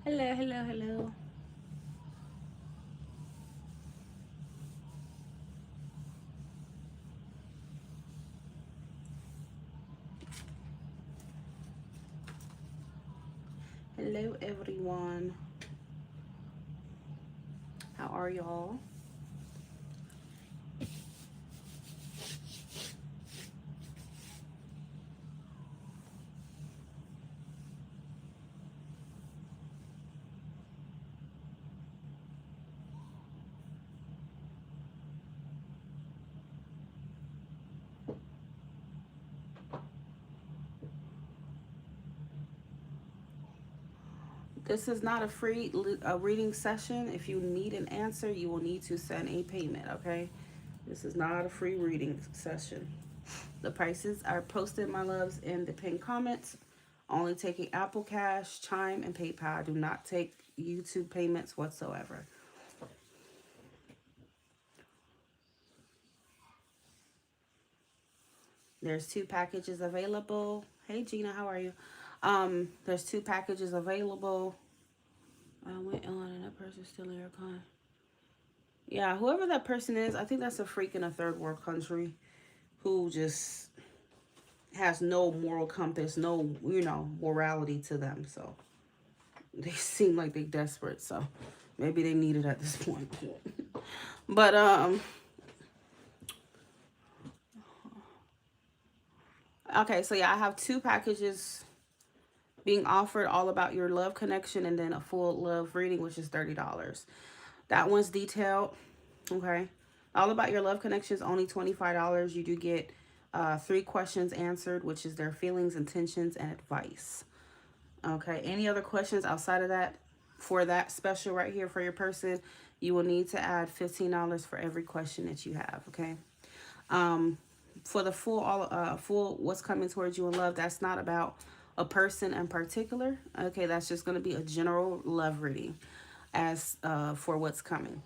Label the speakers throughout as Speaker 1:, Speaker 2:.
Speaker 1: Hello, hello, hello. Hello, everyone. How are y'all? This is not a free reading session. If you need an answer, you will need to send a payment, okay? This is not a free reading session. The prices are posted, my loves, in the pinned comments. Only taking Apple Cash, Chime, and PayPal. I do not take YouTube payments whatsoever. There's 2 packages available. Hey, Gina, how are you? There's 2 packages available. I went on and that person's still in your con. Yeah, whoever that person is, I think that's a freak in a third world country who just has no moral compass, no, morality to them. So they seem like they're desperate. So maybe they need it at this point. But, okay, so yeah, I have 2 packages being offered, all about your love connection, and then a full love reading, which is $30. That one's detailed. Okay. All about your love connection is only $25. You do get 3 questions answered, which is their feelings, intentions, and advice. Okay. Any other questions outside of that for that special right here for your person, you will need to add $15 for every question that you have. Okay. For the full what's coming towards you in love, that's not about a person in particular. Okay. That's just going to be a general love reading as for what's coming.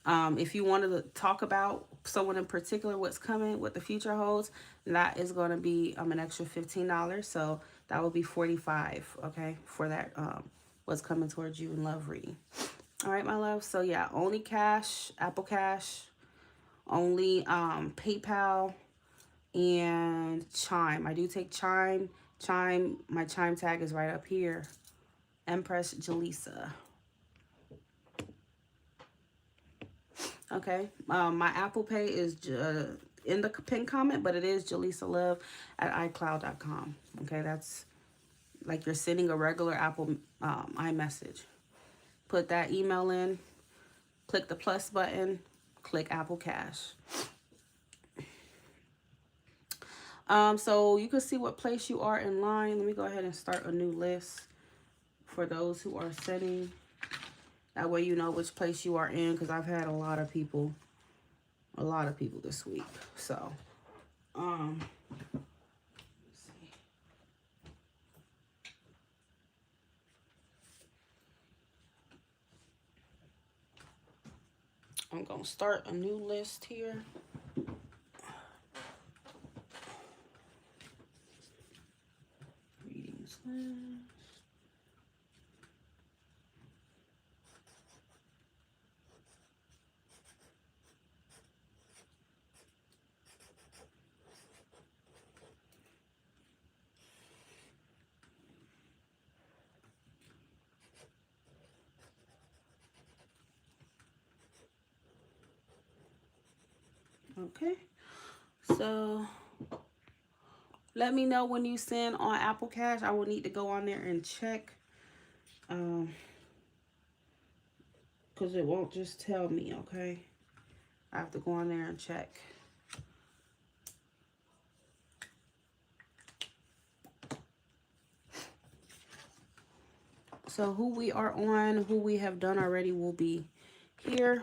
Speaker 1: If you wanted to talk about someone in particular, what's coming, what the future holds, that is going to be an extra $15. So that will be $45, okay, for that what's coming towards you in love reading. All right, my love. So yeah, only cash, Apple Cash, only PayPal, and Chime. I do take Chime. My Chime tag is right up here. Empress Jelissa. Okay. My Apple Pay is in the pin comment, but it is JelissaLove@iCloud.com. Okay, that's like you're sending a regular Apple iMessage. Put that email in, click the plus button, click Apple Cash. So you can see what place you are in line. Let me go ahead and start a new list for those who are setting. That way you know which place you are in, because I've had a lot of people this week. So, let's see. I'm going to start a new list here. Readings list. Okay, so let me know when you send on Apple Cash. I will need to go on there and check, because it won't just tell me. Okay, I have to go on there and check. So who we are on, who we have done already, will be here.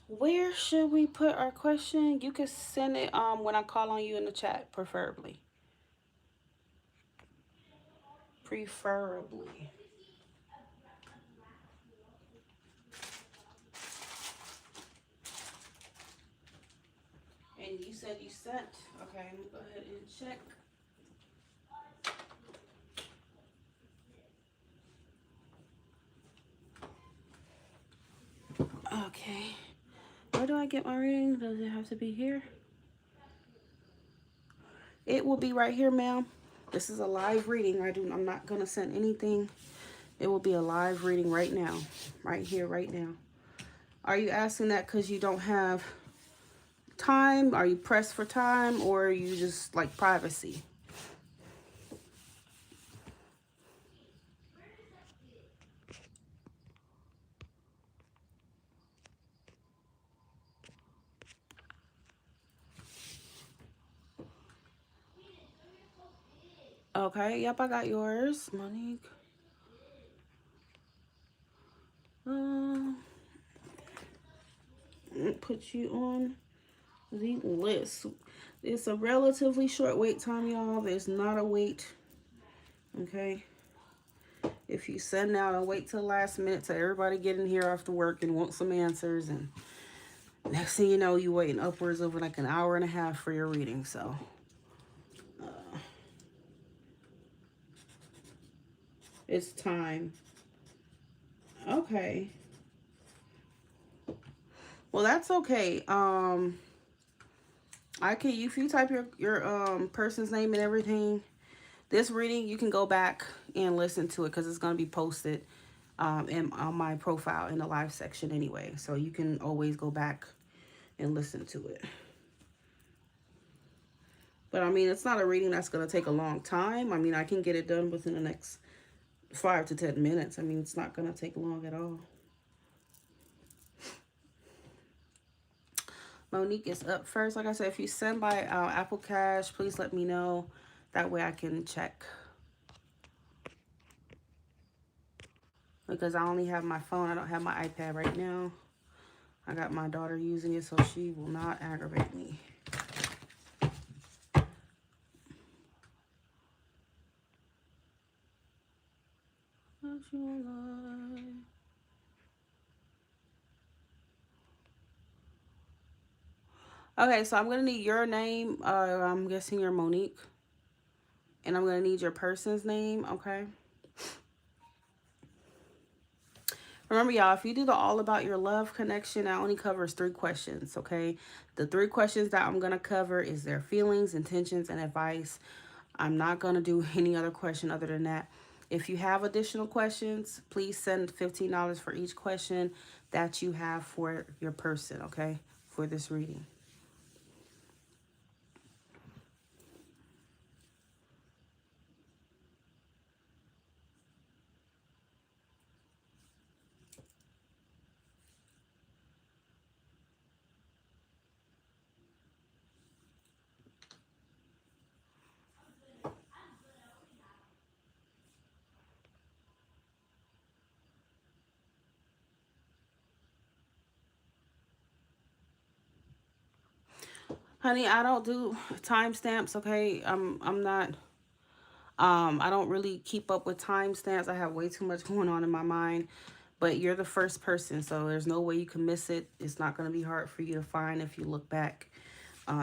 Speaker 1: Where should we put our question? You can send it when I call on you in the chat, preferably. Preferably. And you said you sent. Okay, I'm gonna go ahead and check. Okay. Where do I get my reading? Does it have to be here? It will be right here, ma'am. This is a live reading. I'm not gonna send anything. It will be a live reading right now. Right here, right now. Are you asking that because you don't have time? Are you pressed for time, or are you just like privacy? Okay, yep, I got yours, Monique. Put you on the list. It's a relatively short wait time, y'all. There's not a wait. Okay. If you send out and wait till the last minute to everybody get in here after work and want some answers, and next thing you know, you waiting upwards of like an hour and a half for your reading. So it's time. Okay. Well, that's okay. I can, if you type your person's name and everything, this reading you can go back and listen to it because it's gonna be posted on my profile in the live section anyway. So you can always go back and listen to it. But I mean, it's not a reading that's gonna take a long time. I mean, I can get it done within the next 5 to 10 minutes. I mean, it's not gonna take long at all. Monique is up first. Like I said, if you send by Apple Cash, please let me know. That way I can check. Because I only have my phone. I don't have my iPad right now. I got my daughter using it, so she will not aggravate me. Okay, so I'm going to need your name. I'm guessing you're Monique. And I'm going to need your person's name, okay? Remember, y'all, if you do the All About Your Love connection, that only covers 3 questions, okay? The 3 questions that I'm going to cover is their feelings, intentions, and advice. I'm not going to do any other question other than that. If you have additional questions, please send $15 for each question that you have for your person, okay? For this reading. Honey, I don't do timestamps, okay? I'm not I don't really keep up with timestamps. I have way too much going on in my mind. But you're the first person, so there's no way you can miss it. It's not going to be hard for you to find if you look back.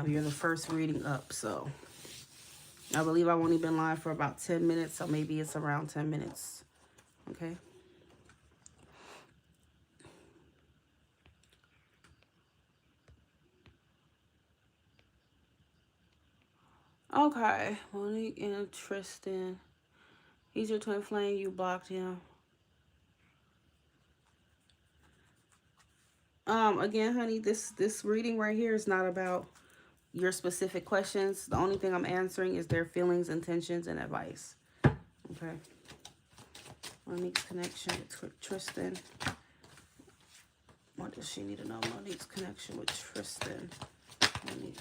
Speaker 1: You're the first reading up, so I believe I've only been live for about 10 minutes, so maybe it's around 10 minutes. Okay. Okay, Monique and Tristan. He's your twin flame. You blocked him. Again, honey, this reading right here is not about your specific questions. The only thing I'm answering is their feelings, intentions, and advice. Okay. Monique's connection with Tristan. What does she need to know? Monique's connection with Tristan. Monique.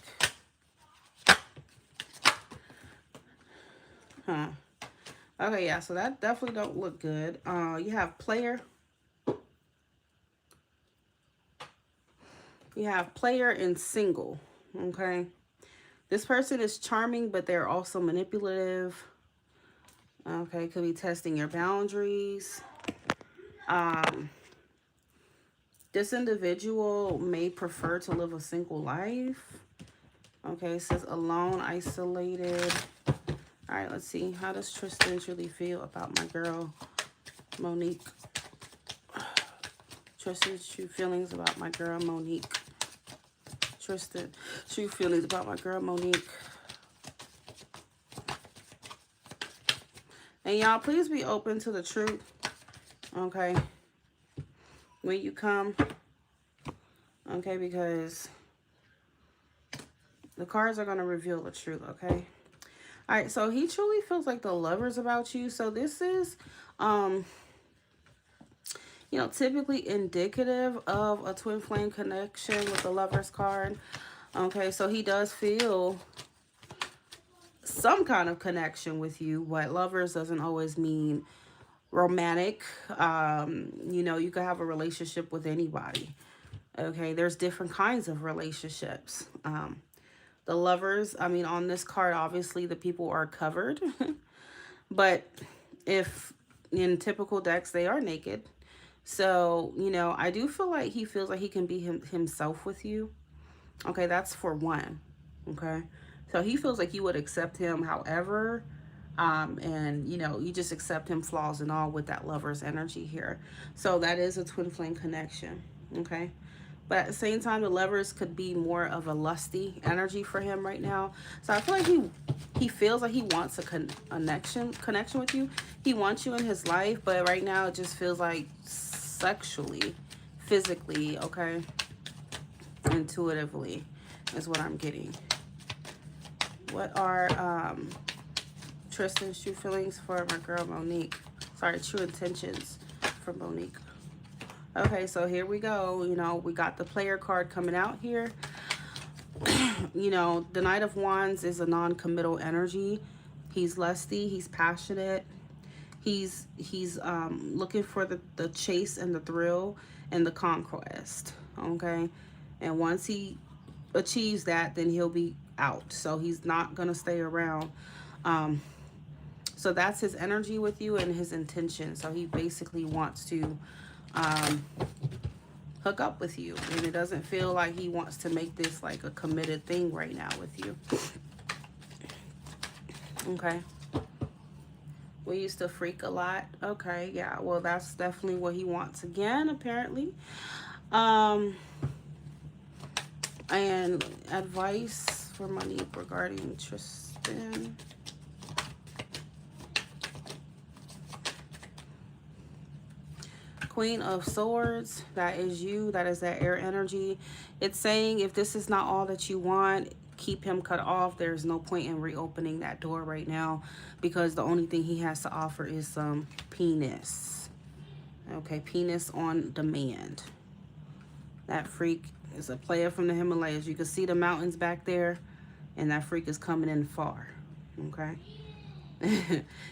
Speaker 1: Huh. Okay, yeah, so that definitely don't look good. You have player. You have player and single. Okay. This person is charming, but they're also manipulative. Okay. Could be testing your boundaries. This individual may prefer to live a single life. Okay. It says alone, isolated. All right. Let's see. How does Tristan truly feel about my girl, Monique? Tristan's true feelings about my girl, Monique. Tristan, true feelings about my girl, Monique. And y'all, please be open to the truth. Okay. When you come. Okay, because the cards are going to reveal the truth, okay? All right, so he truly feels like the Lover's about you. So this is, you know, typically indicative of a twin flame connection with the Lover's card. Okay, so he does feel some kind of connection with you, but Lovers doesn't always mean romantic. You know, you could have a relationship with anybody. Okay, there's different kinds of relationships. The Lovers, I mean, on this card, obviously the people are covered. But if in typical decks, they are naked. So, you know, I do feel like he feels like he can be himself with you. Okay, that's for one. Okay, so he feels like you would accept him however, and, you know, you just accept him flaws and all with that Lover's energy here. So that is a twin flame connection. Okay, but at the same time, the Lovers could be more of a lusty energy for him right now. So I feel like he feels like he wants a connection with you. He wants you in his life, but right now it just feels like sexually, physically, okay, intuitively is what I'm getting. What are Tristan's true feelings for my girl Monique? Sorry, true intentions for Monique. Okay, so here we go. You know, we got the player card coming out here. You know, the Knight of Wands is a non-committal energy. He's lusty. He's passionate. He's looking for the chase and the thrill and the conquest. Okay, and once he achieves that, then he'll be out. So he's not gonna stay around. So that's his energy with you and his intention. So he basically wants to hook up with you, and it doesn't feel like he wants to make this like a committed thing right now with you. Okay, we used to freak a lot. Okay, yeah, well, that's definitely what he wants again, apparently. And advice for Monique regarding Tristan. Queen of Swords, that is you. That is that air energy. It's saying if this is not all that you want, keep him cut off. There's no point in reopening that door right now because the only thing he has to offer is some penis. Okay, penis on demand. That freak is a player from the Himalayas. You can see the mountains back there, and that freak is coming in far. Okay.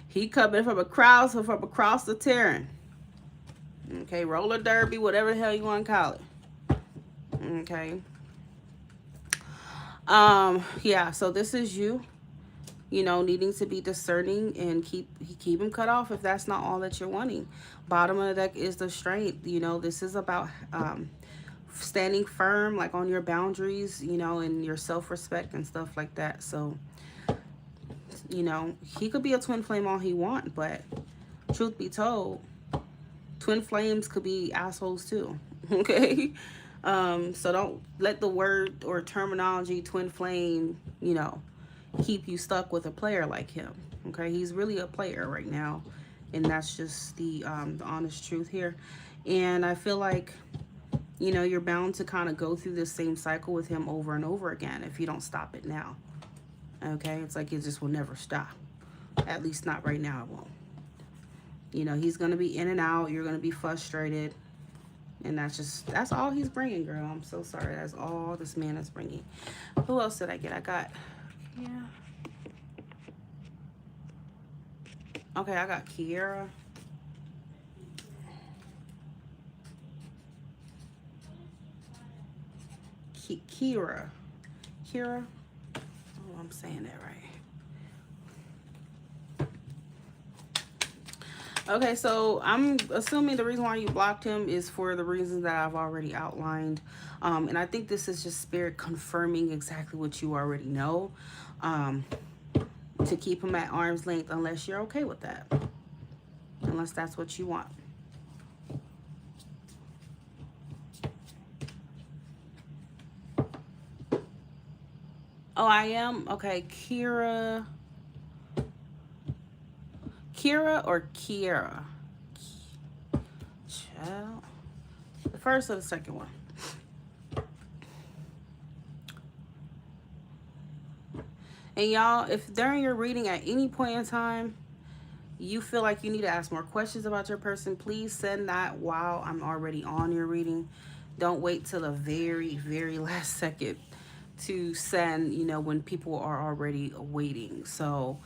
Speaker 1: He coming from across the terrain. Okay, roller derby, whatever the hell you want to call it. Okay. Yeah, so this is you, you know, needing to be discerning and keep him cut off if that's not all that you're wanting. Bottom of the deck is the strength. You know, this is about standing firm, like on your boundaries, you know, and your self-respect and stuff like that. So, you know, he could be a twin flame all he want, but truth be told, twin flames could be assholes too. Okay, so don't let the word or terminology twin flame, you know, keep you stuck with a player like him. Okay, he's really a player right now, and that's just the honest truth here. And I feel like, you know, you're bound to kind of go through this same cycle with him over and over again if you don't stop it now. Okay, it's like it just will never stop. At least not right now, it won't. You know, he's going to be in and out. You're going to be frustrated. And that's all he's bringing, girl. I'm so sorry. That's all this man is bringing. Who else did I get? I got, yeah. Okay, I got Kiera. Kira. Kira? Oh, I'm saying that right. Okay, so I'm assuming the reason why you blocked him is for the reasons that I've already outlined. And I think this is just spirit confirming exactly what you already know. To keep him at arm's length unless you're okay with that. Unless that's what you want. Oh, I am? Okay, Kira. Kira or Kiera? Child. The first or the second one? And y'all, if during your reading at any point in time, you feel like you need to ask more questions about your person, please send that while I'm already on your reading. Don't wait till the very, very last second to send, you know, when people are already waiting. So,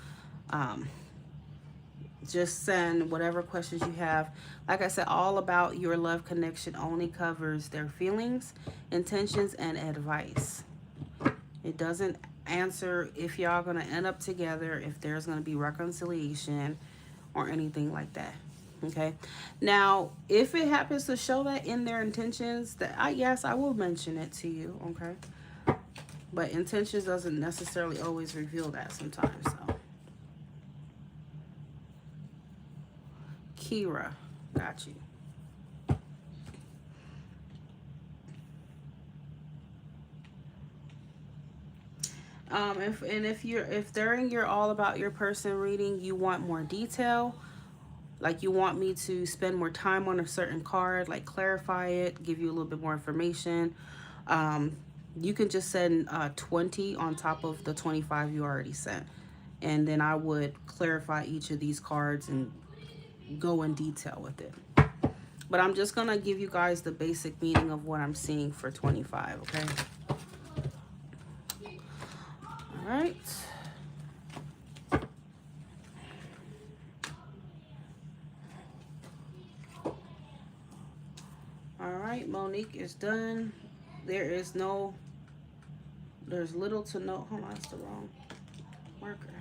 Speaker 1: just send whatever questions you have. Like I said, all about your love connection only covers their feelings, intentions, and advice. It doesn't answer if y'all gonna end up together, if there's gonna be reconciliation or anything like that. Okay, now if it happens to show that in their intentions, that yes, I will mention it to you. Okay, but intentions doesn't necessarily always reveal that sometimes. So Kira, got you. If during your all about your person reading you want more detail, like you want me to spend more time on a certain card, like clarify it, give you a little bit more information, you can just send 20 on top of the 25 you already sent, and then I would clarify each of these cards and go in detail with it. But I'm just gonna give you guys the basic meaning of what I'm seeing for 25. Okay. All right. All right, Monique is done. There's little to no, hold on, that's the wrong marker.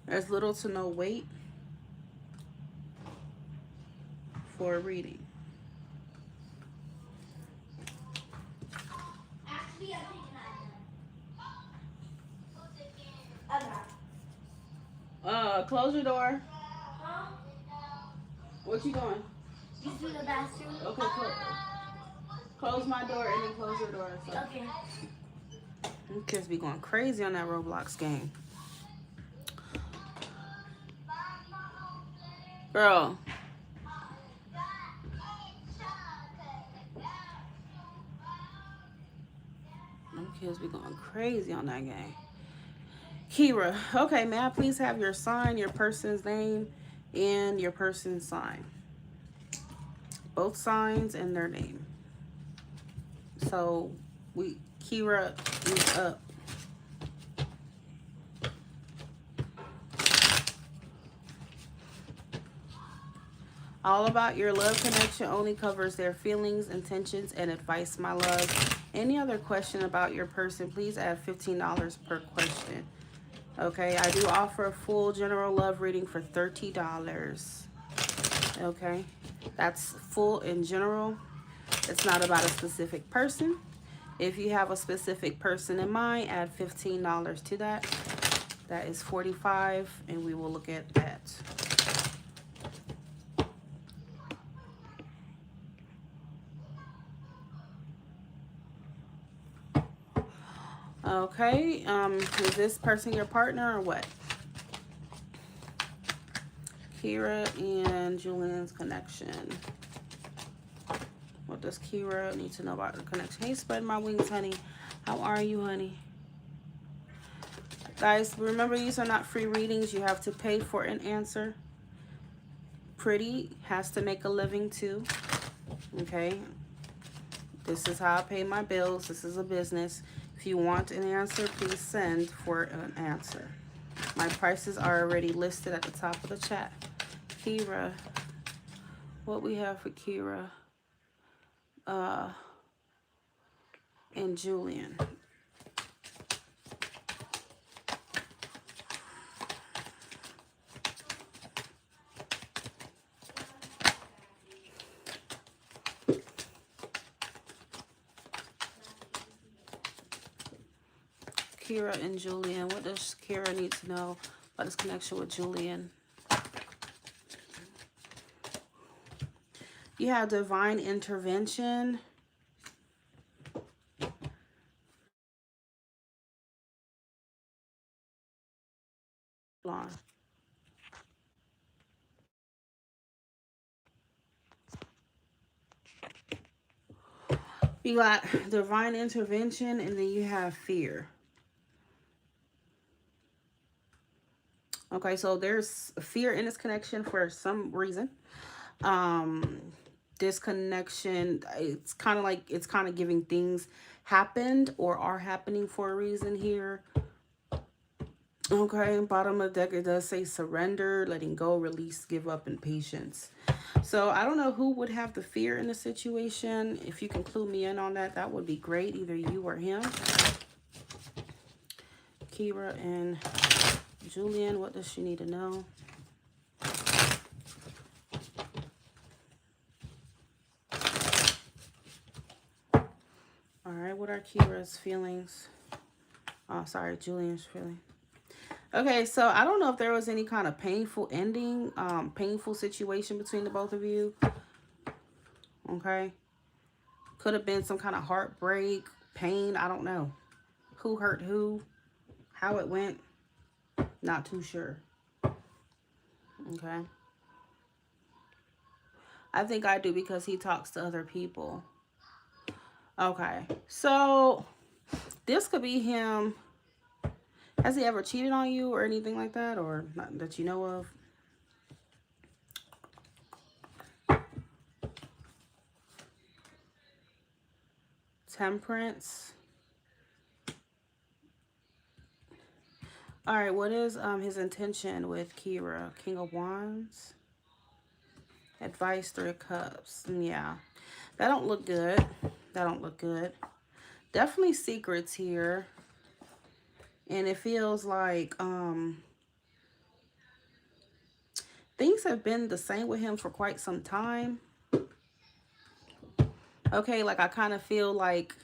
Speaker 1: There's little to no wait for a reading. Close your door. What you doing?
Speaker 2: Just to the bathroom.
Speaker 1: Okay, close my door and then close your door. So.
Speaker 2: Okay.
Speaker 1: You kids be going crazy on that Roblox game. Girl. Them kids be going crazy on that game. Kira, okay, may I please have your sign, your person's name, and your person's sign? Both signs and their name. So, Kira is up. All about your love connection only covers their feelings, intentions, and advice, my love. Any other question about your person, please add $15 per question. Okay, I do offer a full general love reading for $30. Okay, that's full in general. It's not about a specific person. If you have a specific person in mind, add $15 to that. That is $45, and we will look at that. Okay, is this person your partner or what? Kira and Julian's connection. What does Kira need to know about the connection? Hey, spread my wings, honey. How are you, honey? Guys, remember these are not free readings. You have to pay for an answer. Pretty has to make a living too. Okay. This is how I pay my bills. This is a business. If you want an answer, please send for an answer. My prices are already listed at the top of the chat. Kira, what we have for Kira? and Julian. Kira and Julian. What does Kira need to know about his connection with Julian? You have divine intervention. Hold on. You got divine intervention, and then you have fear. Okay, so there's fear in this connection for some reason. This connection, it's kind of giving things happened or are happening for a reason here. Okay, bottom of the deck, it does say surrender, letting go, release, give up, and patience. So I don't know who would have the fear in the situation. If you can clue me in on that, that would be great. Either you or him. Kira and Julian, what does she need to know? All right, what are Kira's feelings? Oh, sorry, Julian's feeling. Okay, so I don't know if there was any kind of painful ending, painful situation between the both of you. Okay. Could have been some kind of heartbreak, pain. I don't know. Who hurt who, how it went. Not too sure. Okay. I think I do because he talks to other people. Okay. So this could be him. Has he ever cheated on you or anything like that? Or not that you know of? Temperance. All right, what is his intention with Kira? King of Wands. Advice, 3 of Cups. Yeah, that don't look good. That don't look good. Definitely secrets here. And it feels like things have been the same with him for quite some time. Okay, like I kind of feel like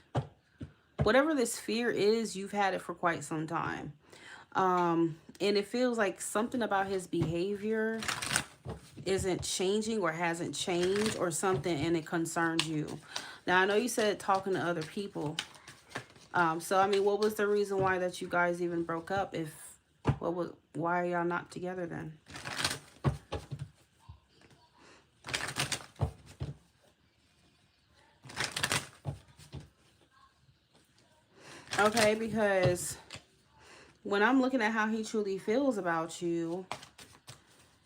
Speaker 1: whatever this fear is, you've had it for quite some time. And it feels like something about his behavior isn't changing or hasn't changed or something, and it concerns you. Now, I know you said talking to other people. So, I mean, what was the reason why that you guys even broke up? Why are y'all not together then? Okay, because when I'm looking at how he truly feels about you,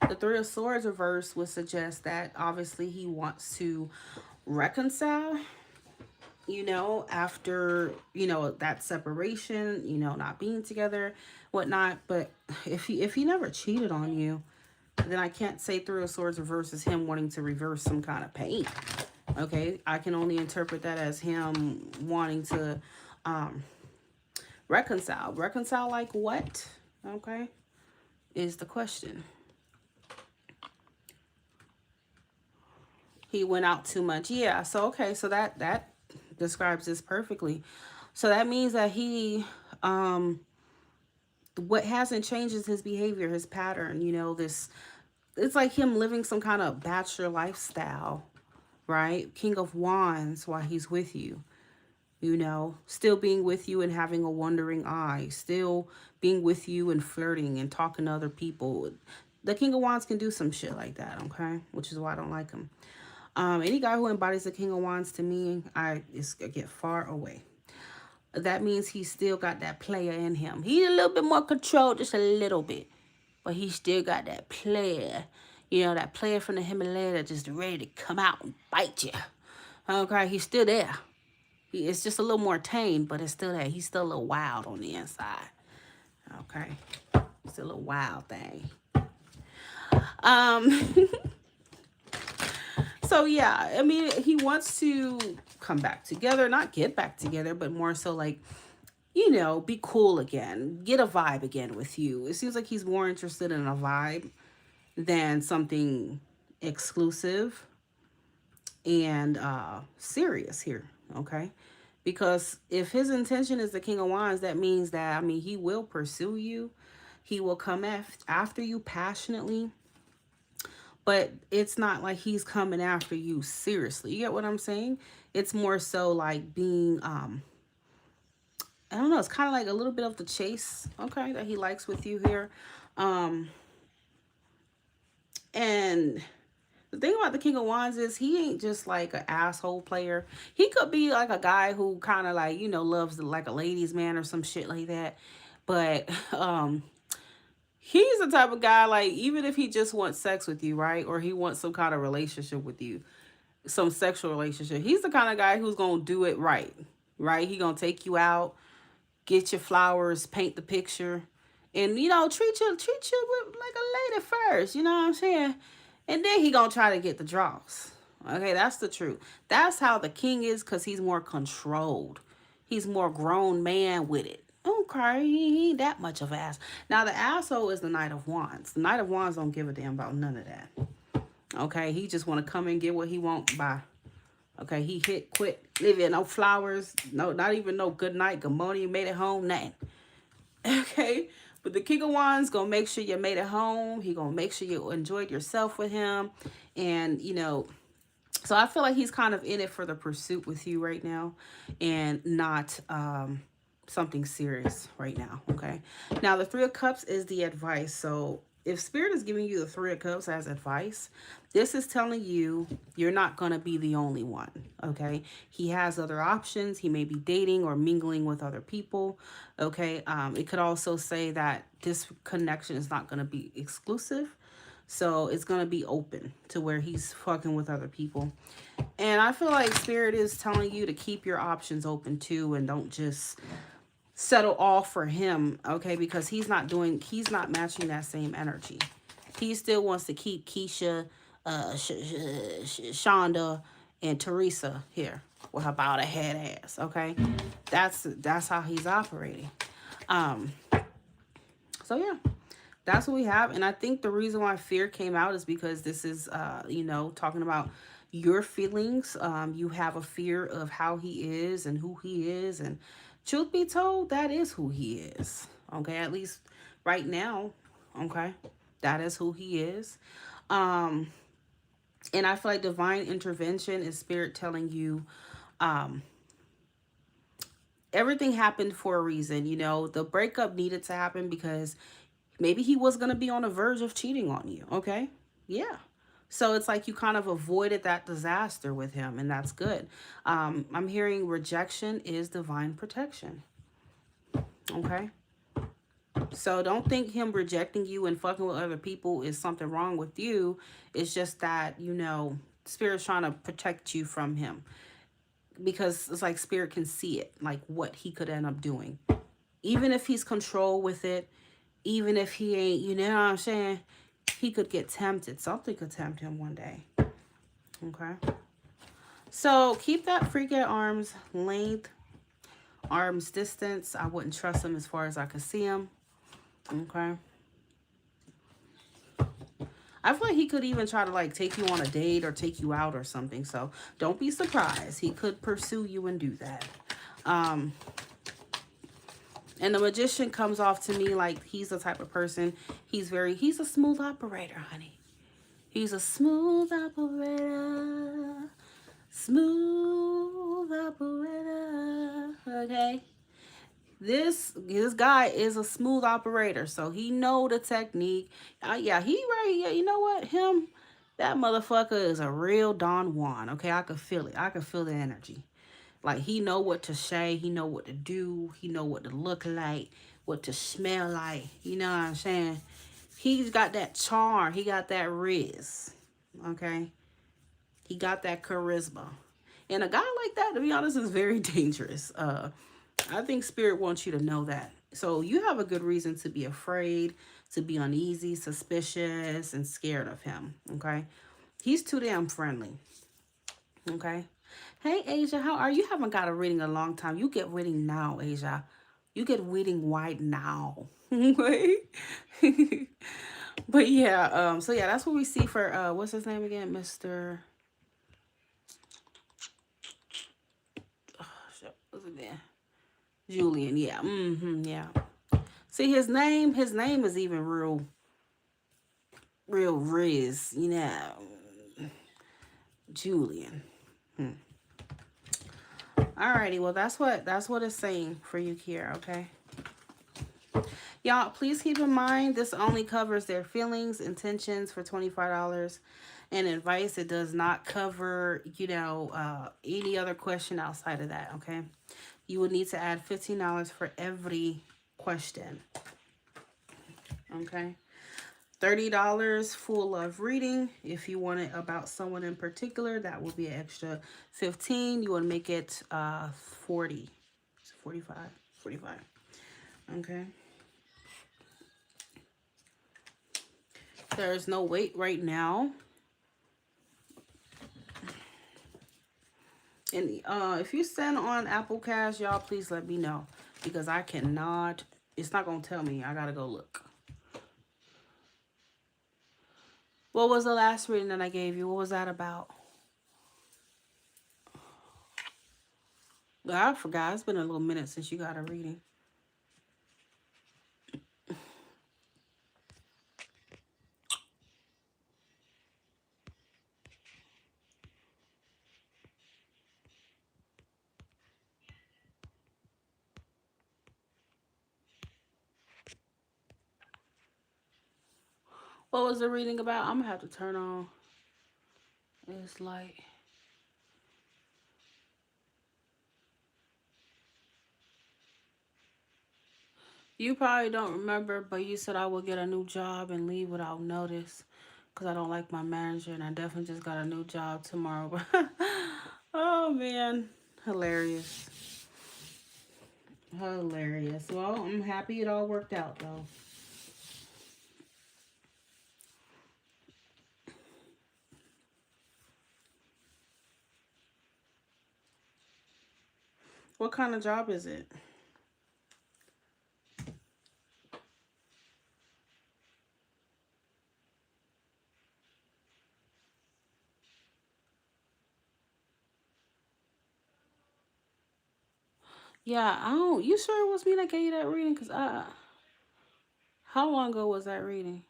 Speaker 1: the 3 of Swords reverse would suggest that obviously he wants to reconcile, after, that separation, not being together, whatnot. But if he never cheated on you, then I can't say 3 of Swords reverse is him wanting to reverse some kind of pain. Okay, I can only interpret that as him wanting to reconcile. Reconcile like what? Okay, is the question. He went out too much. Yeah, so okay, so that describes this perfectly. So that means that he what hasn't changed is his behavior, his pattern, this it's like him living some kind of bachelor lifestyle, right? King of Wands while he's with you. Still being with you and having a wandering eye, still being with you and flirting and talking to other people. The King of Wands can do some shit like that, okay? Which is why I don't like him. Any guy who embodies the King of Wands to me, I get far away. That means he's still got that player in him. He's a little bit more controlled, just a little bit. But he still got that player. That player from the Himalaya that just ready to come out and bite you. Okay, he's still there. It's just a little more tame, but it's still there. He's still a little wild on the inside. Okay. Still a little wild thing. So yeah, I mean, he wants to come back together, not get back together, but more so like, you know, be cool again, get a vibe again with you. It seems like he's more interested in a vibe than something exclusive and serious here, okay? Because if his intention is the King of Wands, that means that, I mean, he will pursue you. He will come after you passionately, but it's not like he's coming after you seriously. You get what I'm saying? It's more so like being, I don't know, it's kind of like a little bit of the chase, okay, that he likes with you here. Um, and the thing about the King of Wands is he ain't just like an asshole player. He could be like a guy who kind of like, you know, loves like a ladies man or some shit like that. But he's the type of guy, like, even if he just wants sex with you, right? Or he wants some kind of relationship with you, some sexual relationship. He's the kind of guy who's going to do it right, right? He going to take you out, get your flowers, paint the picture, and, you know, treat you with, like a lady first, you know what I'm saying? And then he gonna try to get the draws. Okay, that's the truth. That's how the king is, because he's more controlled. He's more grown man with it. Okay, he ain't that much of an ass. Now the asshole is the Knight of Wands. The Knight of Wands don't give a damn about none of that. Okay, he just want to come and get what he want by. Okay, he hit, quit, leave it, no flowers, no, not even no good night, good morning, you made it home, nothing. Okay, but the King of Wands gonna make sure you made it home. He gonna make sure you enjoyed yourself with him, and you know. So I feel like he's kind of in it for the pursuit with you right now, and not something serious right now. Okay. Now the Three of Cups is the advice. So if Spirit is giving you the Three of Cups as advice, this is telling you you're not going to be the only one. Okay. He has other options. He may be dating or mingling with other people. Okay. It could also say that this connection is not going to be exclusive. So it's going to be open to where he's fucking with other people. And I feel like Spirit is telling you to keep your options open too, and don't just settle all for him, okay? Because he's not matching that same energy. He still wants to keep Keisha, Shonda, and Teresa here with her about a head ass, okay? That's how he's operating. So yeah, that's what we have. And I think the reason why fear came out is because this is, you know, talking about your feelings. You have a fear of how he is and who he is, and truth be told, that is who he is. Okay, at least right now. Okay, that is who he is. And I feel like divine intervention is Spirit telling you, everything happened for a reason. You know, the breakup needed to happen because maybe he was going to be on the verge of cheating on you. Okay, yeah. So it's like you kind of avoided that disaster with him, and that's good. I'm hearing rejection is divine protection. Okay. So don't think him rejecting you and fucking with other people is something wrong with you. It's just that, you know, Spirit's trying to protect you from him. Because it's like Spirit can see it, like what he could end up doing. Even if he's controlled with it, even if he ain't, you know what I'm saying? He could get tempted. Something could tempt him one day. Okay. So keep that freak at arm's length, arm's distance. I wouldn't trust him as far as I could see him. Okay. I feel like he could even try to like take you on a date or take you out or something. So don't be surprised. He could pursue you and do that. And the Magician comes off to me like he's the type of person, he's a smooth operator, honey. He's a smooth operator. Smooth operator. Okay. This guy is a smooth operator, so he know the technique. Yeah, he right. Yeah, you know what? That motherfucker is a real Don Juan. Okay, I could feel it. I could feel the energy. Like he know what to say. He know what to do. He know what to look like, what to smell like. You know what I'm saying? He's got that charm. He got that riz. Okay, he got that charisma. And a guy like that, to be honest, is very dangerous. I think Spirit wants you to know that. So you have a good reason to be afraid, to be uneasy, suspicious, and scared of him. Okay. He's too damn friendly. Okay. Hey, Asia, how are you? Haven't got a reading in a long time. You get reading now, Asia. You get reading right now. Okay? But yeah, so yeah, that's what we see for what's his name again? Mr. What's it there? Julian, yeah. Yeah. See his name is even real Riz, Julian. Alrighty, well that's what it's saying for you here, okay? Y'all, please keep in mind this only covers their feelings, intentions for $25 and advice. It does not cover, any other question outside of that, okay? You would need to add $15 for every question, okay? $30 full love reading. If you want it about someone in particular, that will be an extra 15. You want to make it 40. 45. 45. Okay. There's no wait right now. And if you send on Apple Cash, y'all, please let me know. Because I cannot, it's not going to tell me. I got to go look. What was the last reading that I gave you? What was that about? I forgot. It's been a little minute since you got a reading. What was the reading about? I'm going to have to turn on this light. You probably don't remember, but you said I would get a new job and leave without notice because I don't like my manager, and I definitely just got a new job tomorrow. Oh, man. Hilarious. Hilarious. Well, I'm happy it all worked out, though. What kind of job is it? Yeah, I don't. You sure it was me that gave you that reading? Because how long ago was that reading?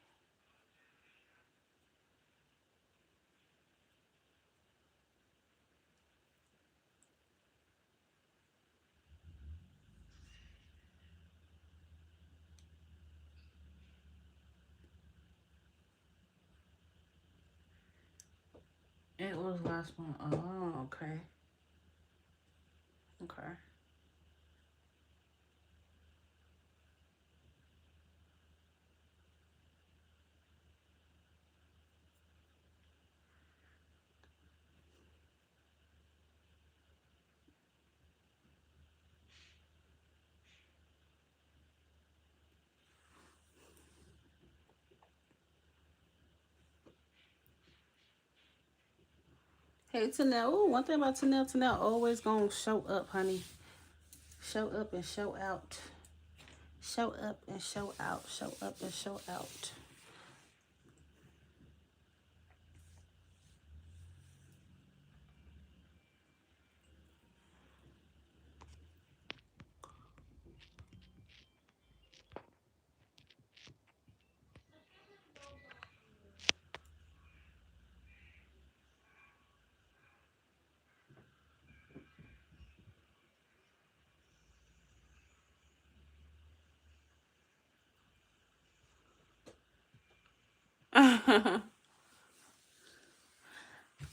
Speaker 1: It was last month. Oh, okay. Okay. Hey, Tanel. Ooh, one thing about Tanel always gonna show up, honey. Show up and show out. Show up and show out. Show up and show out.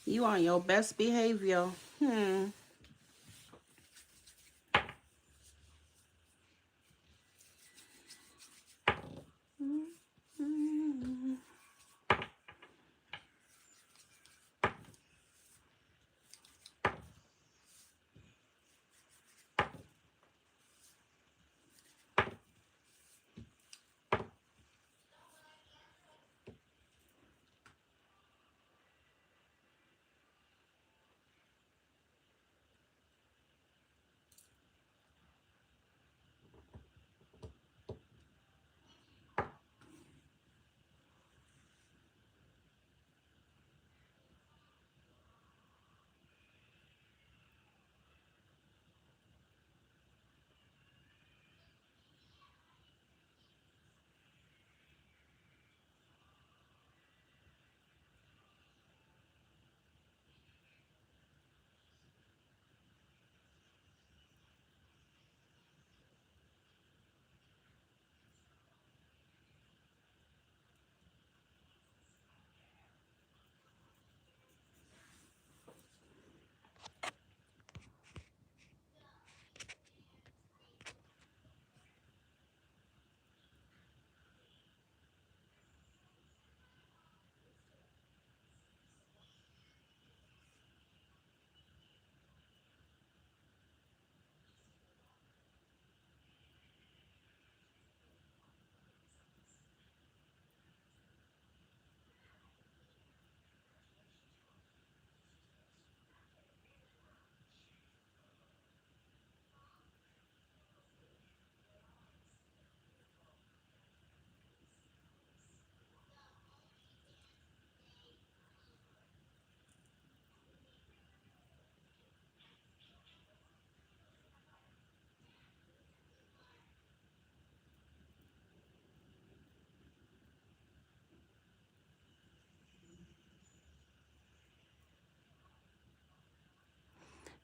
Speaker 1: You on your best behavior. Hmm.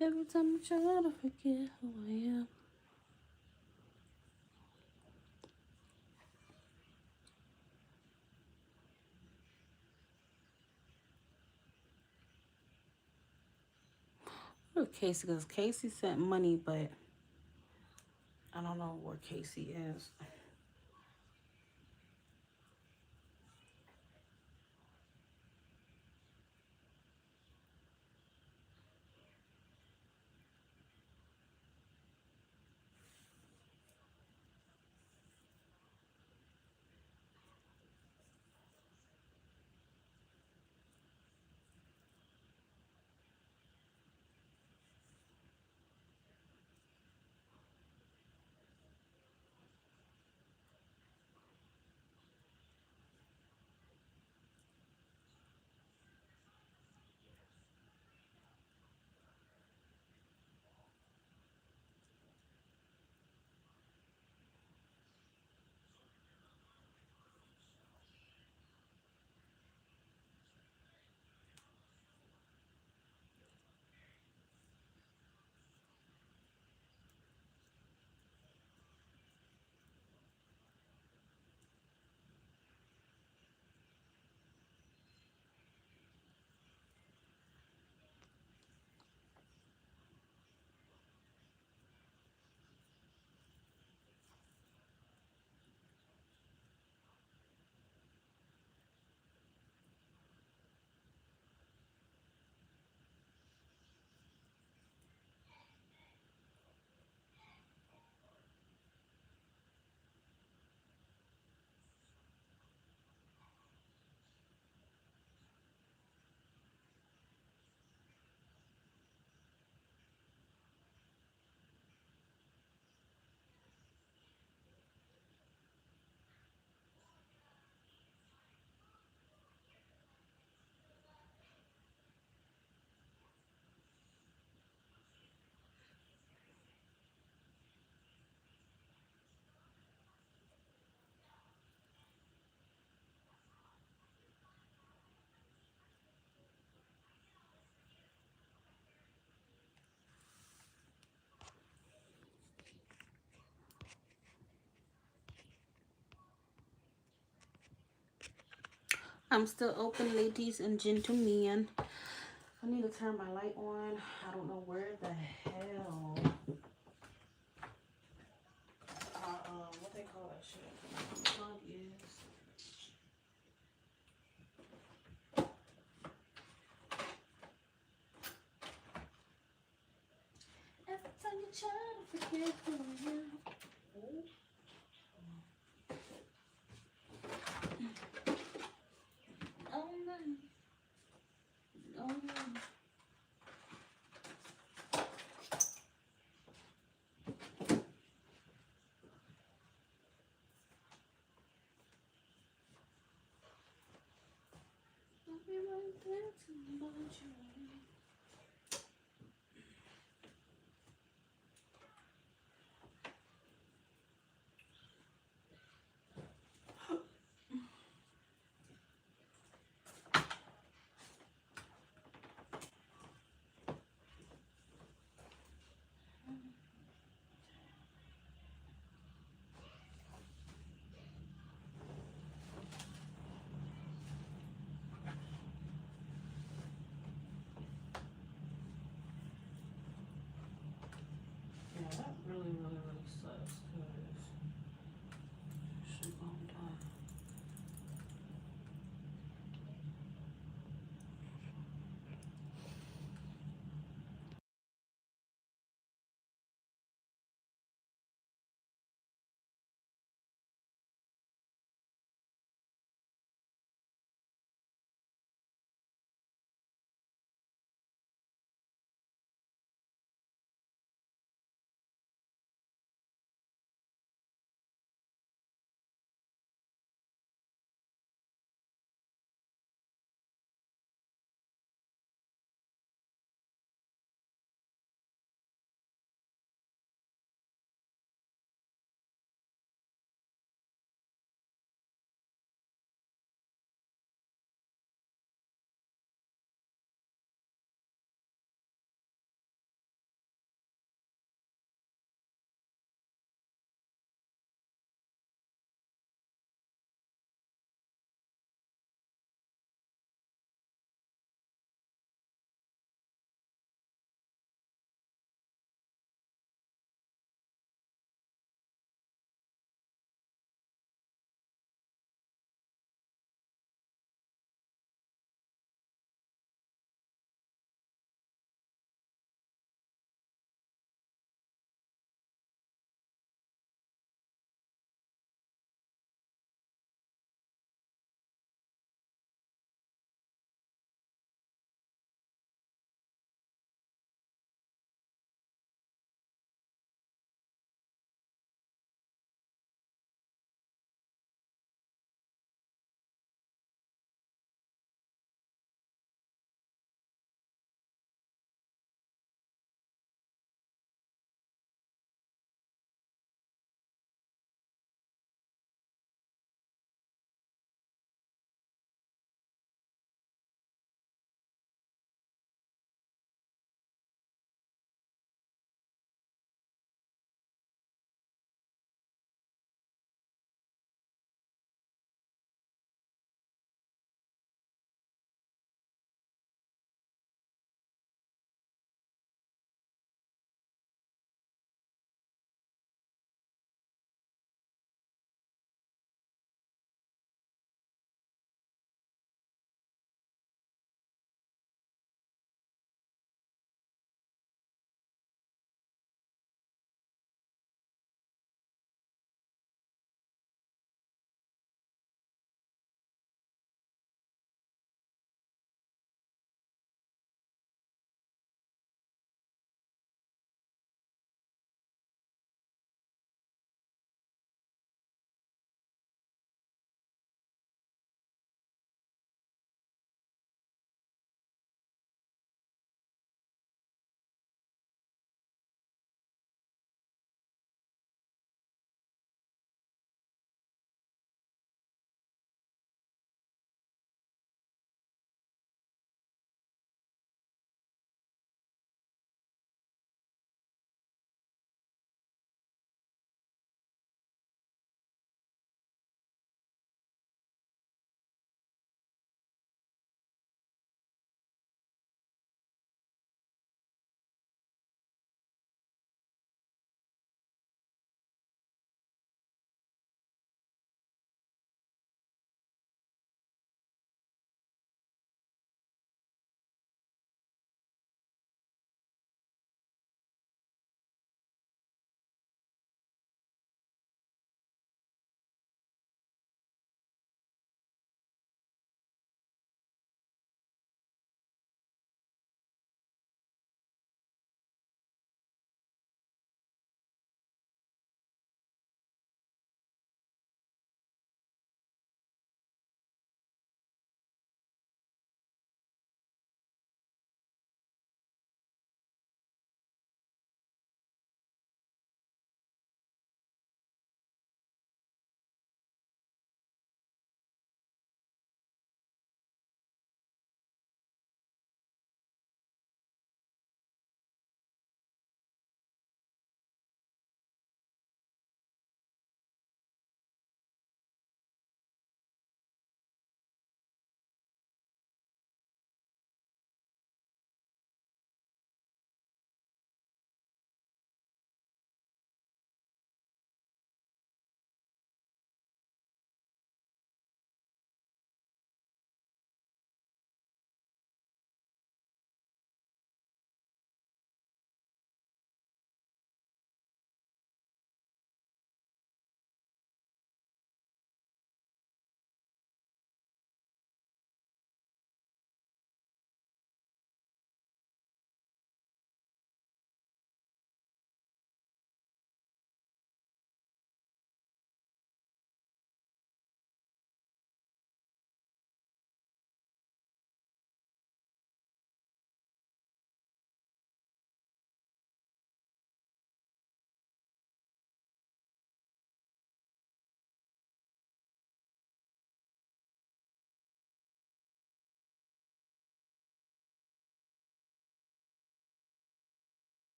Speaker 1: Every time I try to forget who I am. Look, Casey, because Casey sent money, but I don't know where Casey is. I'm still open, ladies and gentlemen. I need to turn my light on. I don't know where the hell what they call that shit. Plug is. Every time you try to forget who I am. Oh no. Oh no. I'll be right there to about you.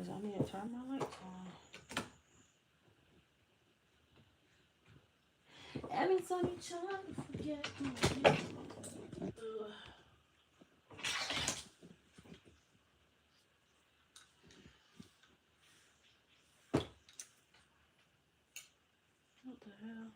Speaker 1: Anyways, I need to turn my lights on. Every time you try to forget. What the hell?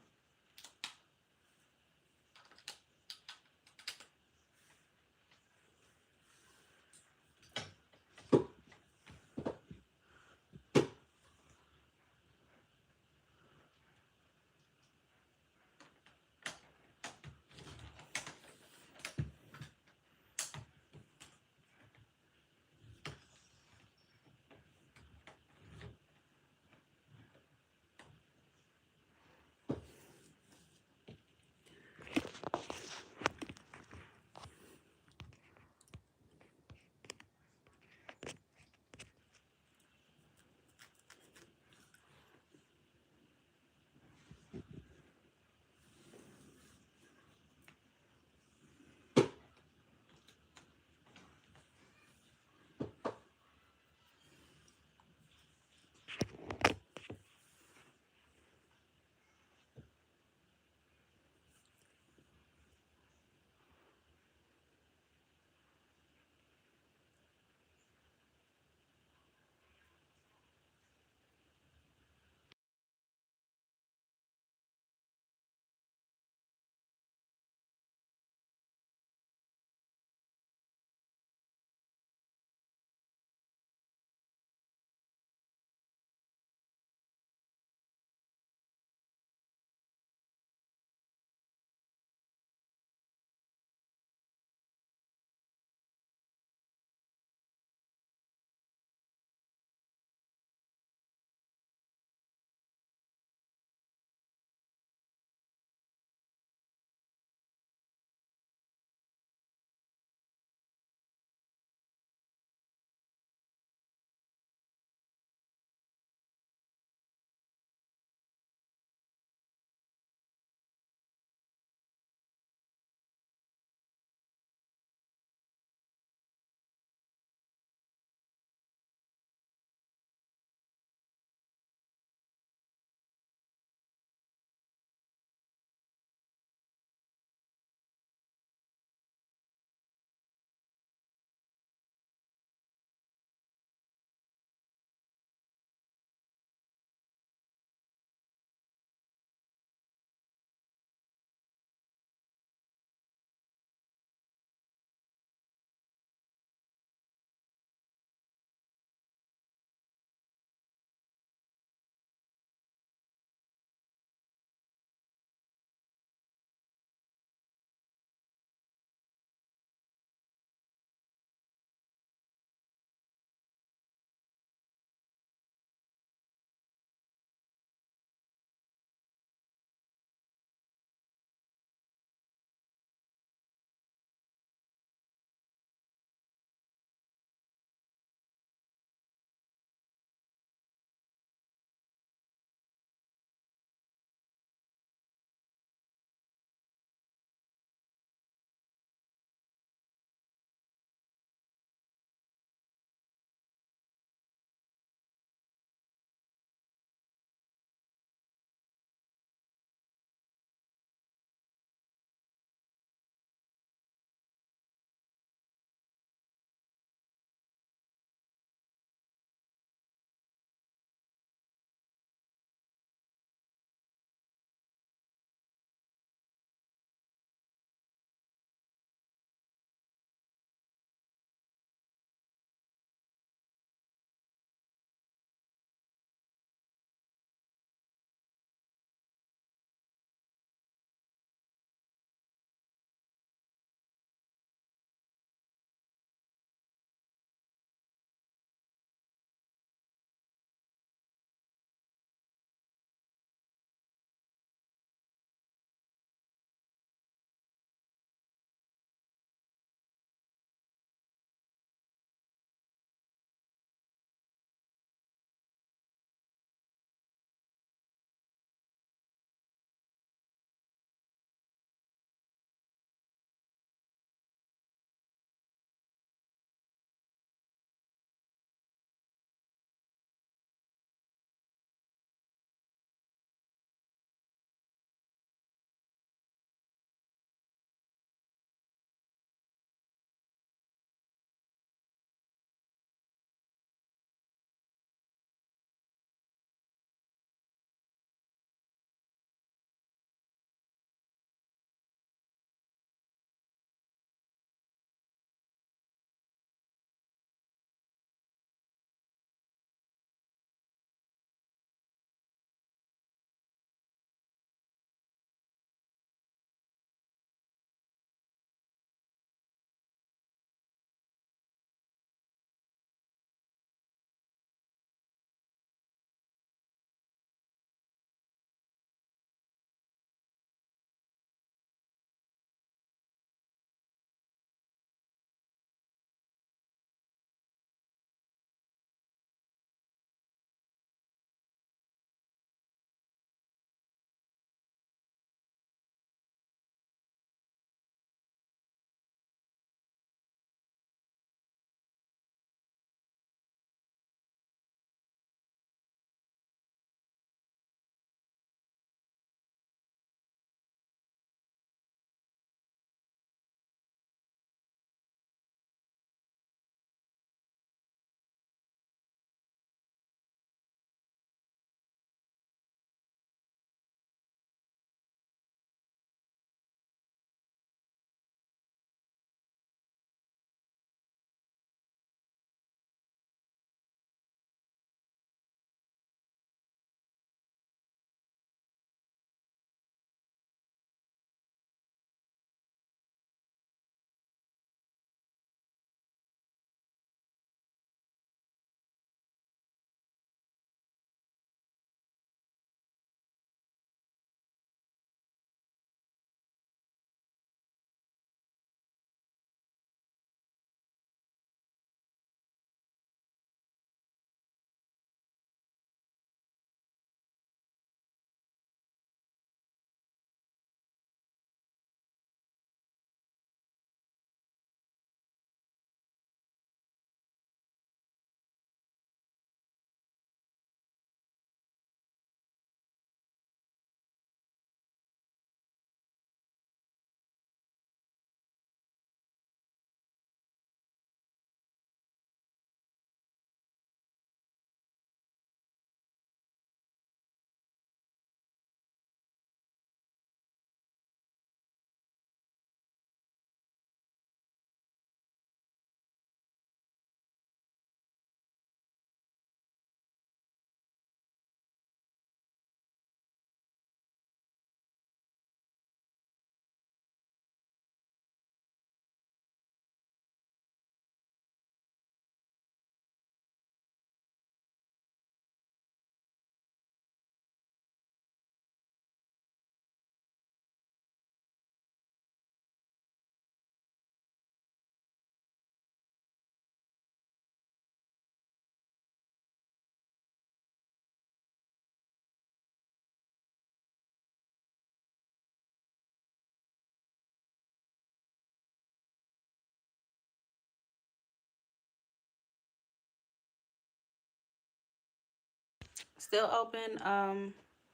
Speaker 1: Still open,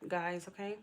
Speaker 1: guys, okay?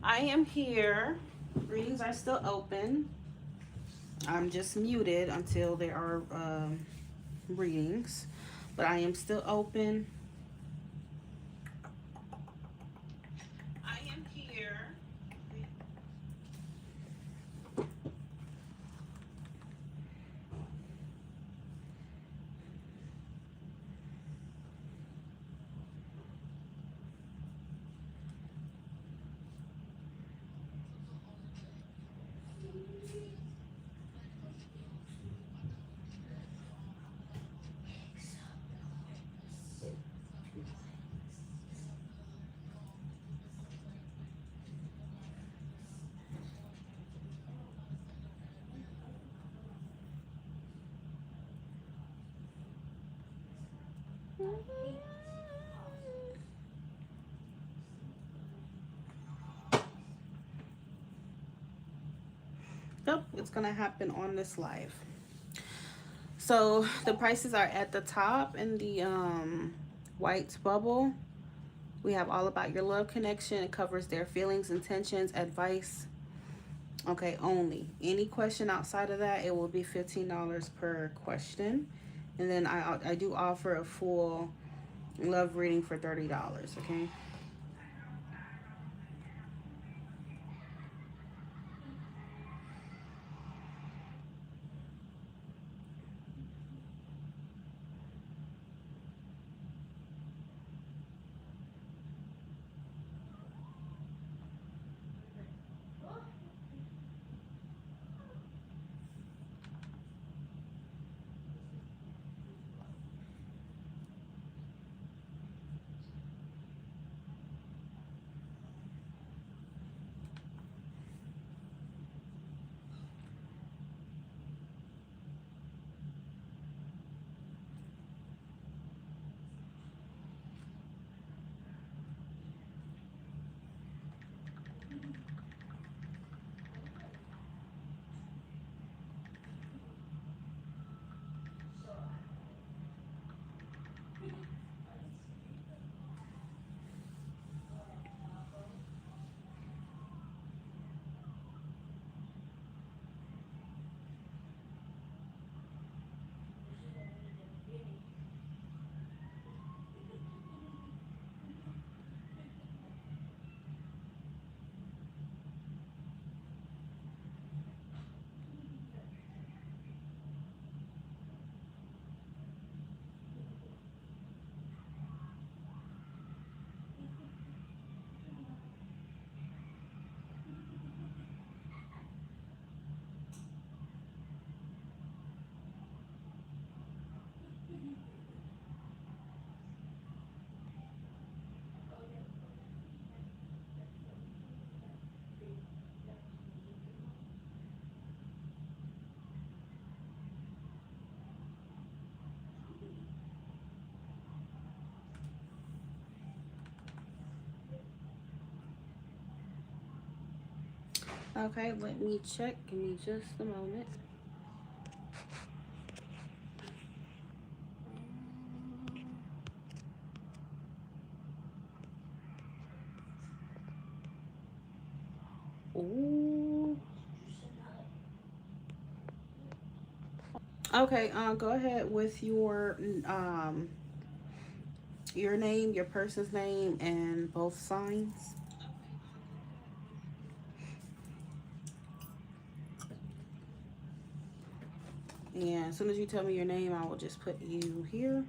Speaker 1: I am here. Readings are still open. I'm just muted until there are readings, but I am still open. I am here. Nope, it's gonna happen on this live. So the prices are at the top in the white bubble. We have all about your love connection. It covers their feelings, intentions, advice. Okay, only. Any question outside of that, it will be $15 per question. And then I do offer a full love reading for $30, okay? Okay, let me check. Give me just a moment. Ooh. Okay, go ahead with your name, your person's name, and both signs. And as soon as you tell me your name, I will just put you here.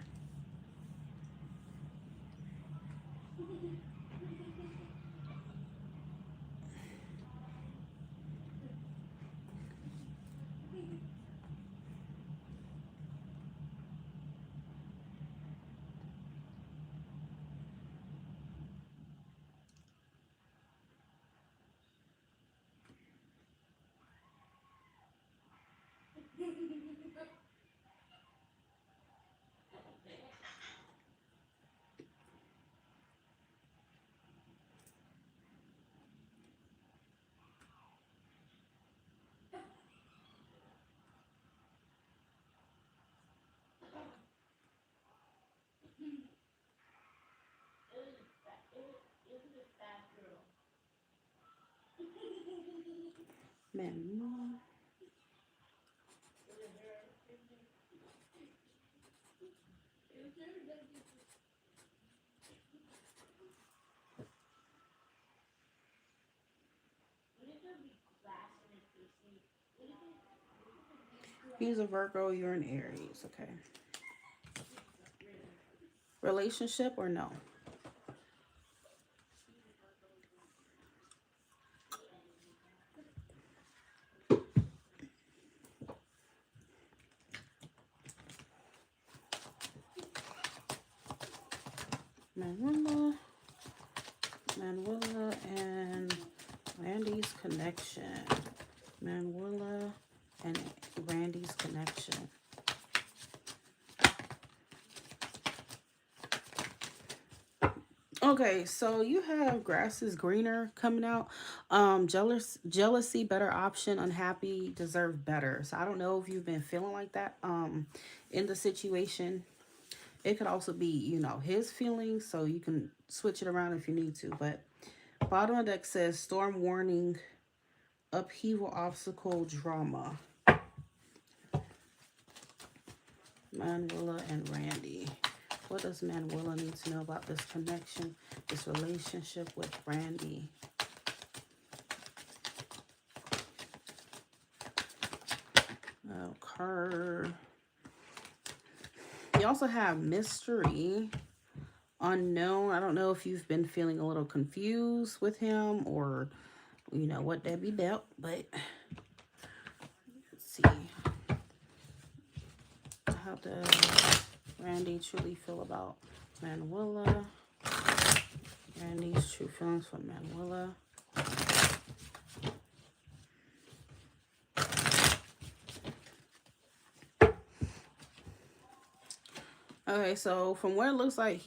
Speaker 1: Manuela. He's a Virgo, you're an Aries. Okay. Relationship or no? Manuela. Manuela and Randy's connection. Manuela and Randy's connection. Okay, so you have grass is greener coming out. Jealousy, better option, unhappy, deserve better. So I don't know if you've been feeling like that in the situation. It could also be, his feelings, so you can switch it around if you need to. But bottom of the deck says storm warning, upheaval, obstacle, drama. Manuela and Randy. What does Manuela need to know about this connection, this relationship with Randy? Card. You also have mystery, unknown. I don't know if you've been feeling a little confused with him or, what that be about, but let's see. How does Randy truly feel about Manuela? Randy's true feelings for Manuela. Okay, so from what it looks like,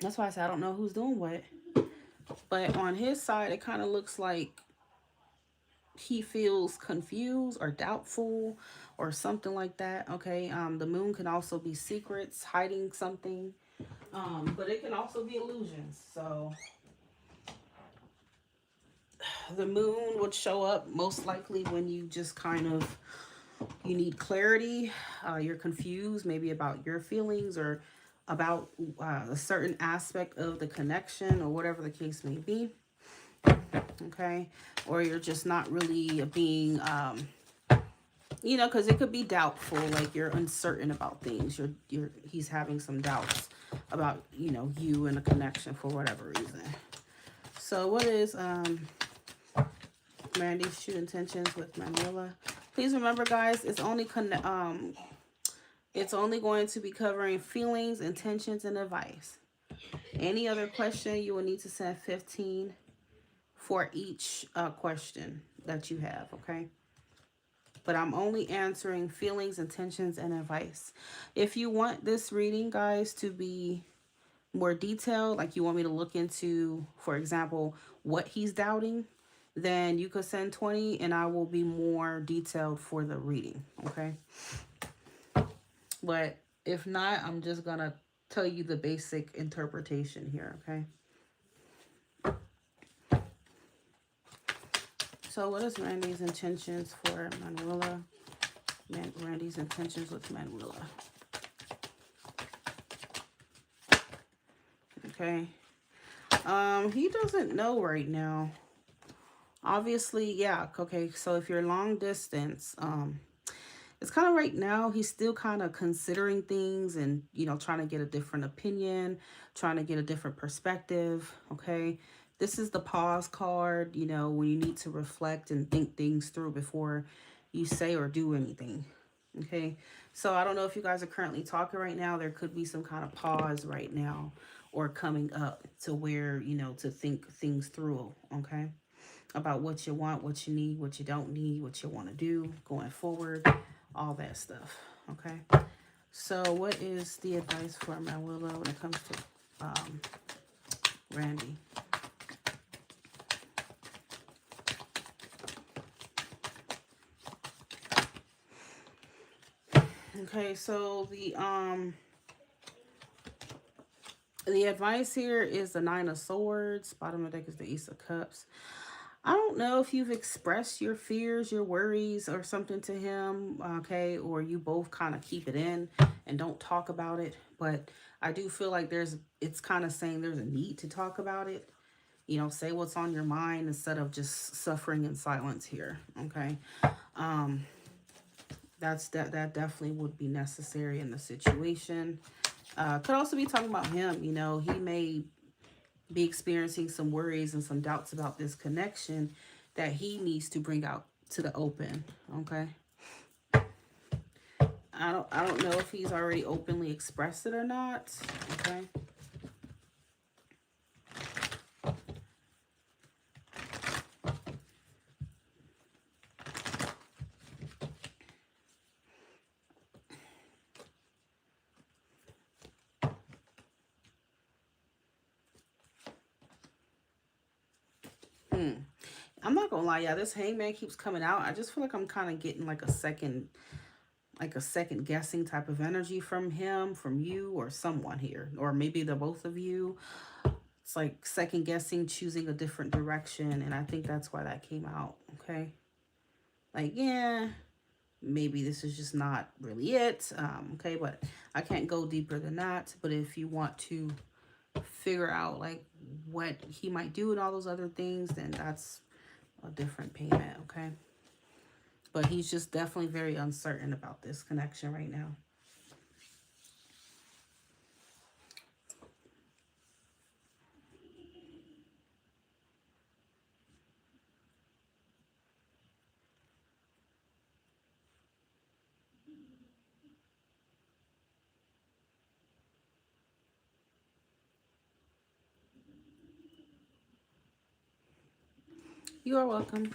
Speaker 1: that's why I said I don't know who's doing what. But on his side, it kind of looks like he feels confused or doubtful or something like that. Okay, the moon can also be secrets, hiding something. But it can also be illusions. So the moon would show up most likely when you just kind of, you need clarity. You're confused maybe about your feelings or about a certain aspect of the connection or whatever the case may be. Okay, or you're just not really being because it could be doubtful, like you're uncertain about things. He's having some doubts about you and a connection for whatever reason. So what is Randy's true intentions with Manuela? Please remember, guys, it's only going to be covering feelings, intentions, and advice. Any other question, you will need to send 15 for each question that you have, okay? But I'm only answering feelings, intentions, and advice. If you want this reading, guys, to be more detailed, like you want me to look into, for example, what he's doubting, then you could send 20 and I will be more detailed for the reading, okay? But if not, I'm just going to tell you the basic interpretation here, okay? So what is Randy's intentions for Manuela? Randy's intentions with Manuela. Okay. He doesn't know right now. Obviously, yeah. Okay, so if you're long distance, it's kind of right now, he's still kind of considering things and, trying to get a different opinion, trying to get a different perspective, okay? This is the pause card, when you need to reflect and think things through before you say or do anything, okay? So I don't know if you guys are currently talking right now. There could be some kind of pause right now or coming up to where, to think things through, okay? About what you want, what you need, what you don't need, what you want to do going forward, all that stuff, okay? So what is the advice for Manuela when it comes to Randy? Okay, so the advice here is the Nine of Swords. Bottom of the deck is the Ace of Cups. I don't know if you've expressed your fears, your worries, or something to him, okay, or you both kind of keep it in and don't talk about it. But I do feel like it's kind of saying there's a need to talk about it. Say what's on your mind instead of just suffering in silence here, okay? Um, that definitely would be necessary in the situation. Could also be talking about him. He may be experiencing some worries and some doubts about this connection that he needs to bring out to the open. Okay. I don't know if he's already openly expressed it or not. Okay. Hmm. I'm not gonna lie, yeah, this hangman keeps coming out. I just feel like I'm kind of getting like a second guessing type of energy from him, from you, or someone here, or maybe the both of you. It's like second guessing, choosing a different direction, and I think that's why that came out. Okay, like, yeah, maybe this is just not really it. Okay, but I can't go deeper than that. But if you want to figure out like what he might do and all those other things, then that's a different payment. Okay, but he's just definitely very uncertain about this connection right now. You are welcome.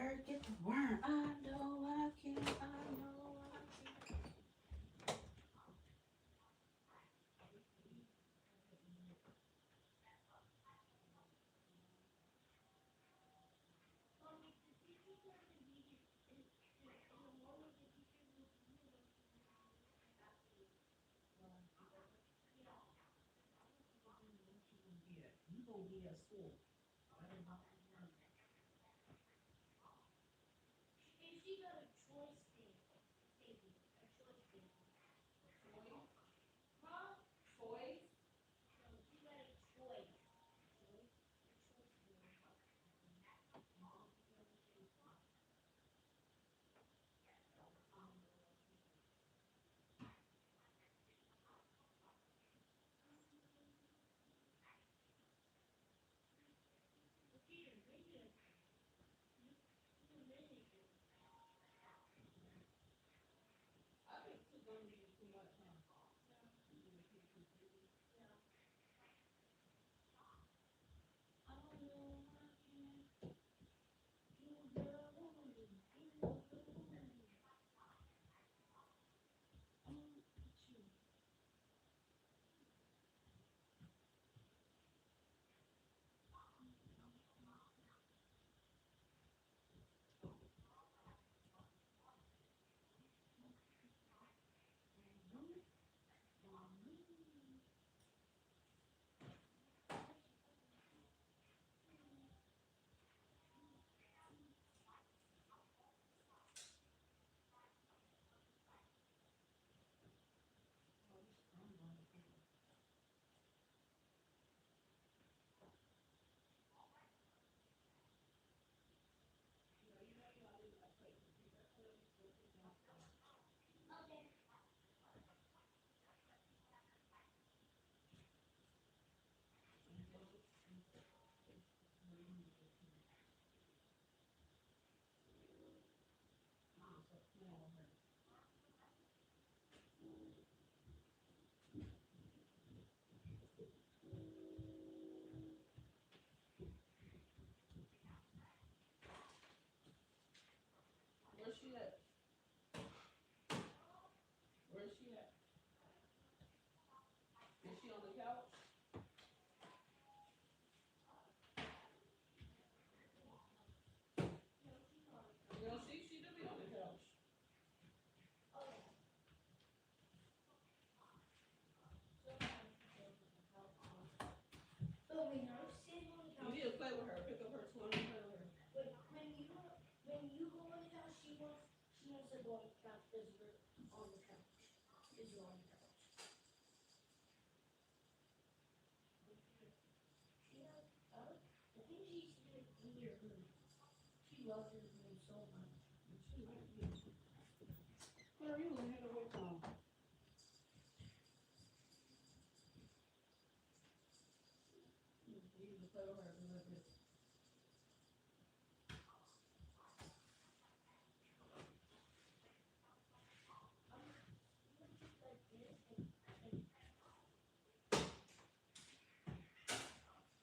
Speaker 1: Get the worm. I know I can. I know I can.
Speaker 2: She got a choice thing. Baby, a choice thing. Huh? No, she got a choice. Choice? A choice thing.
Speaker 1: Where's she at? Where's she at? Is she on the couch? You know, she do be on the couch.
Speaker 2: But when you're sitting on the
Speaker 1: You
Speaker 2: couch,
Speaker 1: need to play with her. Pick up her toy and play with her.
Speaker 2: when you go on the couch, she wants to go on the couch because you're on the couch. Because you're on the couch. I think she's in your room. She loves your room so much.
Speaker 1: Girl, you in here the whole time. You need to play with her a little bit.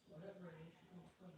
Speaker 1: Whatever it is, she gonna play.